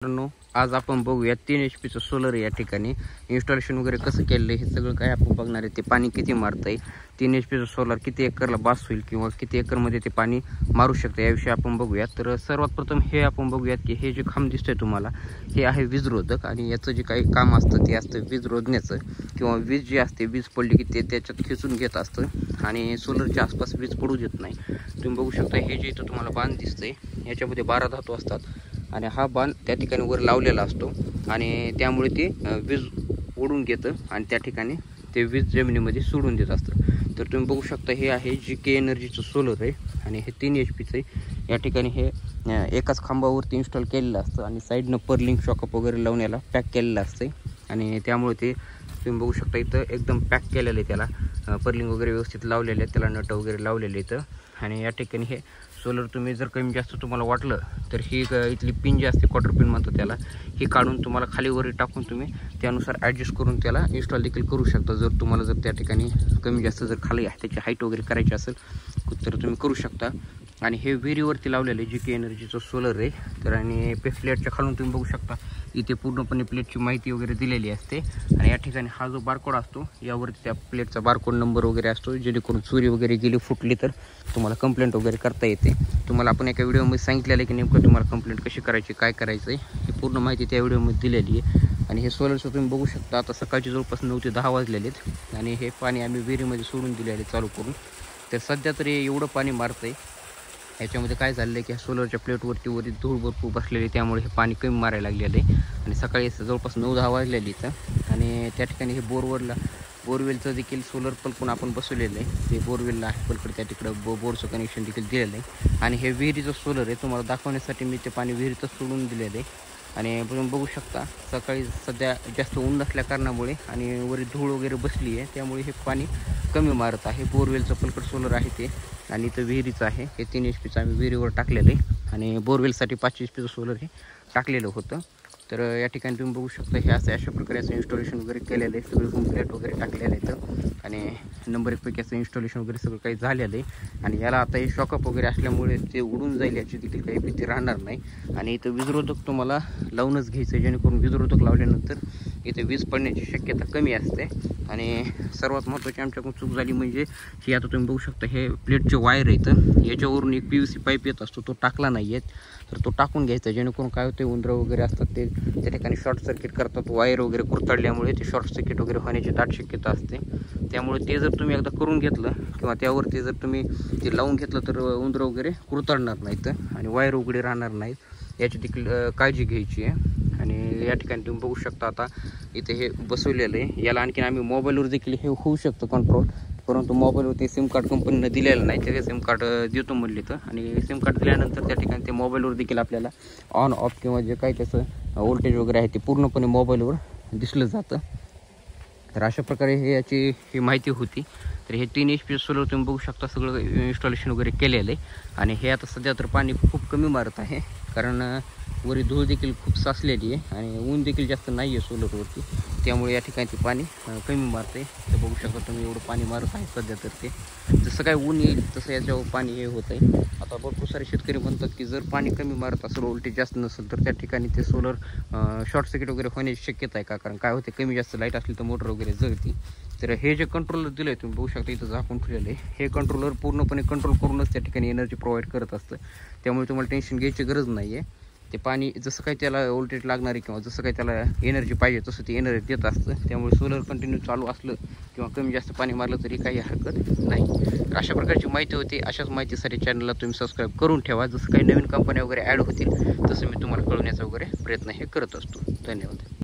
मित्रांनो, आज आपण बघूया 3 HP चं सोलर या ठिकाणी इन्स्टॉलेशन वगैरे कसं केलं हे सगळं काय आपण बघणार आहे। ते पाणी किती मारतंय, 3 HP चं सोलर किती एकरला बास होईल किंवा किती एकरमध्ये ते पाणी मारू शकते याविषयी आपण बघूया। तर सर्वात प्रथम हे आपण बघूयात की हे जे खांब दिसतंय तुम्हाला हे आहे वीज रोधक आणि याचं जे काही काम असतं ते असतं वीज रोधण्याचं किंवा वीज जी असते वीज पडली की ते त्याच्यात खेचून घेत असतं आणि सोलरच्या आसपास वीज पडू देत नाही। तुम्ही बघू शकता हे जे इथं तुम्हाला बांध दिसतंय याच्यामध्ये 12 धातू असतात आणि हा बांध त्या ठिकाणी वर लावलेला असतो आणि त्यामुळे ते वीज ओढून घेतं आणि त्या ठिकाणी ते वीज जमिनीमध्ये सोडून देत असतं। तर तुम्ही बघू शकता हे आहे GK एनर्जीचं सोलर आहे आणि हे 3 HP चं या ठिकाणी हे एकाच खांबावरती इन्स्टॉल केलेलं असतं आणि साईडनं पर्लिंग शॉकअप वगैरे लावून याला पॅक केलेलं असतं आणि त्यामुळे ते तुम्ही बघू शकता इथं एकदम पॅक केलेलं आहे, त्याला पर्लिंग वगैरे व्यवस्थित लावलेले आहे, त्याला नट वगैरे लावलेले इथं। आणि या ठिकाणी हे सोलर तुम्ही जर कमी जास्त तुम्हाला वाटलं तर ही इथली पिन जी असते क्वार्टर पिन म्हणतो त्याला, ही काढून तुम्हाला खाली वरी टाकून तुम्ही त्यानुसार ॲडजस्ट करून त्याला इन्स्टॉल देखील करू शकता। जर तुम्हाला जर त्या ठिकाणी कमी जास्त जर खाली त्याची हाईट वगैरे करायची असेल तर तुम्ही करू शकता। आणि हे विहिरीवरती लावलेलं आहे GK एनर्जीचं सोलर आहे। तर आणि प्लेटच्या खालून तुम्ही बघू शकता इथे पूर्णपणे प्लेटची माहिती वगैरे दिलेली असते आणि या ठिकाणी हा जो बारकोड असतो यावरती त्या प्लेटचा बारकोड नंबर वगैरे असतो, जेणेकरून चोरी वगैरे गेली फुटली तर तुम्हाला कंप्लेंट वगैरे करता येते। तुम्हाला आपण एका व्हिडिओमध्ये सांगितलेलं आहे की नेमकं तुम्हाला कंप्लेंट कशी करायची, काय करायचं आहे ही पूर्ण माहिती त्या व्हिडिओमध्ये दिलेली आहे। आणि हे सोलरचं तुम्ही बघू शकता आता सकाळची जवळपास 9 ते 10 वाजलेले आहेत आणि हे पाणी आम्ही विहिरीमध्ये सोडून दिलेले चालू करून। तर सध्या तरी एवढं पाणी मारतंय, याच्यामध्ये काय झालं आहे की सोलरच्या प्लेटवरती धूळ भरपूर बसलेली त्यामुळे हे पाणी कमी मारायला लागलेलं आहे आणि सकाळी जवळपास 9-10 वाजलेली इथं। आणि त्या ठिकाणी हे बोरवेलचं देखील सोलर पण आपण बसवलेलं आहे, ते बोरवेलला आहे पलीकडे त्या तिकडं बोरचं कनेक्शन देखील दिलेलं आहे। आणि हे विहिरीचं सोलर आहे, तुम्हाला दाखवण्यासाठी मी ते पाणी विहिरीतच सोडून दिलेलं आहे। आणि तुम्ही बघू शकता सकाळी सध्या जास्त ऊन नसल्या कारणामुळे आणि वरी धूळ वगैरे बसली आहे त्यामुळे हे पाणी कमी मारत आहे। बोरवेलचं पलकड सोलर आहे ते आणि इथं विहिरीचं आहे, हे 3 HP चं आम्ही विहिरीवर टाकलेलं आहे आणि बोरवेलसाठी 5 HP चं सोलर हे टाकलेलं होतं। तर या ठिकाणी तुम्ही बघू शकता हे अशा प्रकारे असं इन्स्टॉलेशन वगैरे केलेलं आहे, सगळं कंप्लीट वगैरे टाकलेलं आहे इथं आणि नंबर 1 पैकी असं इन्स्टॉलेशन वगैरे सगळं काही झालेलं आहे। आणि याला आता हे शॉकअप वगैरे असल्यामुळे ते उडून जाईल याची देखील काही भीती राहणार नाही। आणि इथं वीजरोधक तुम्हाला लावूनच घ्यायचं आहे, जेणेकरून वीजरोधक लावल्यानंतर इथे वीज पडण्याची शक्यता कमी असते। आणि सर्वात महत्त्वाची आमच्याकडून चूक झाली म्हणजे ही आता तुम्ही बघू शकता हे प्लेटचे वायर आहेत, याच्यावरून एक PVC पाईप येत असतो तो टाकला नाही आहे, तर तो टाकून घ्यायचा जेणेकरून काय होते उंदरं वगैरे असतात ते त्या ठिकाणी शॉर्ट सर्किट करतात, वायर वगैरे कुरतडल्यामुळे ते शॉर्ट सर्किट वगैरे होण्याची दाट शक्यता असते। त्यामुळे ते जर तुम्ही एकदा करून घेतलं किंवा त्यावरती जर तुम्ही ते लावून घेतलं तर उंदरं वगैरे कुरतडणार नाहीत आणि वायर उघडे राहणार नाहीत, याची देखील काळजी घ्यायची आहे। आणि या ठिकाणी तुम्ही बघू शकता आता इथे हे बसवलेलं आहे, याला आणखीन आम्ही मोबाईलवर देखील हे होऊ शकतं कंट्रोल, परंतु मोबाईलवरती सिम कार्ड कंपनीनं दिलेलं नाही, ते सिम कार्ड देतो म्हणले तर आणि सिम कार्ड दिल्यानंतर त्या ठिकाणी ते मोबाईलवर देखील आपल्याला ऑन ऑफ किंवा जे काही त्याचं व्होल्टेज वगैरे आहे ते पूर्णपणे मोबाईलवर दिसलं जातं। तर अशा प्रकारे हे याची ही माहिती होती। तर हे 3 HP सोलर तुम्ही बघू शकता सगळं इन्स्टॉलेशन वगैरे केलेलं आहे आणि हे आता सध्या तर पाणी खूप कमी मारत आहे, कारण वरी धूळ देखील खूप साचलेली आहे आणि ऊन देखील जास्त नाही आहे सोलरवरती, त्यामुळे या ठिकाणी ते पाणी कमी मारते। तर बघू शकता तुम्ही एवढं पाणी मारत आहे सध्या, तर ते जसं काय ऊन येईल तसं याच्यावर पाणी हे होत आहे। आता भरपूर सारे शेतकरी म्हणतात की जर पाणी कमी मारत असेल, व्होल्टेज जास्त नसेल तर त्या ठिकाणी ते सोलर शॉर्ट सर्किट वगैरे होण्याची शक्यता आहे का, कारण काय होते कमी जास्त लाईट असली तर मोटर वगैरे जळती। तर हे जे कंट्रोलर दिलं आहे तुम्ही बघू शकता इथं झाकून ठेवलेलं आहे, हे कंट्रोलर पूर्णपणे कंट्रोल करूनच त्या ठिकाणी एनर्जी प्रोव्हाइड करत असतं, त्यामुळे तुम्हाला टेन्शन घ्यायची गरज नाही आहे। ते पाणी जसं काही त्याला व्होल्टेज लागणारी किंवा जसं काही त्याला एनर्जी पाहिजे तसं ती एनर्जी देत असतं, त्यामुळे सोलर कंटिन्यू चालू असलं किंवा कमी जास्त पाणी मारलं तरी काही हरकत नाही। तर अशा प्रकारची माहिती होती, अशाच माहितीसाठी चॅनलला तुम्ही सबस्क्राईब करून ठेवा, जसं काही नवीन कंपन्या वगैरे ॲड होतील तसं मी तुम्हाला कळवण्याचा वगैरे प्रयत्न हे करत असतो। धन्यवाद।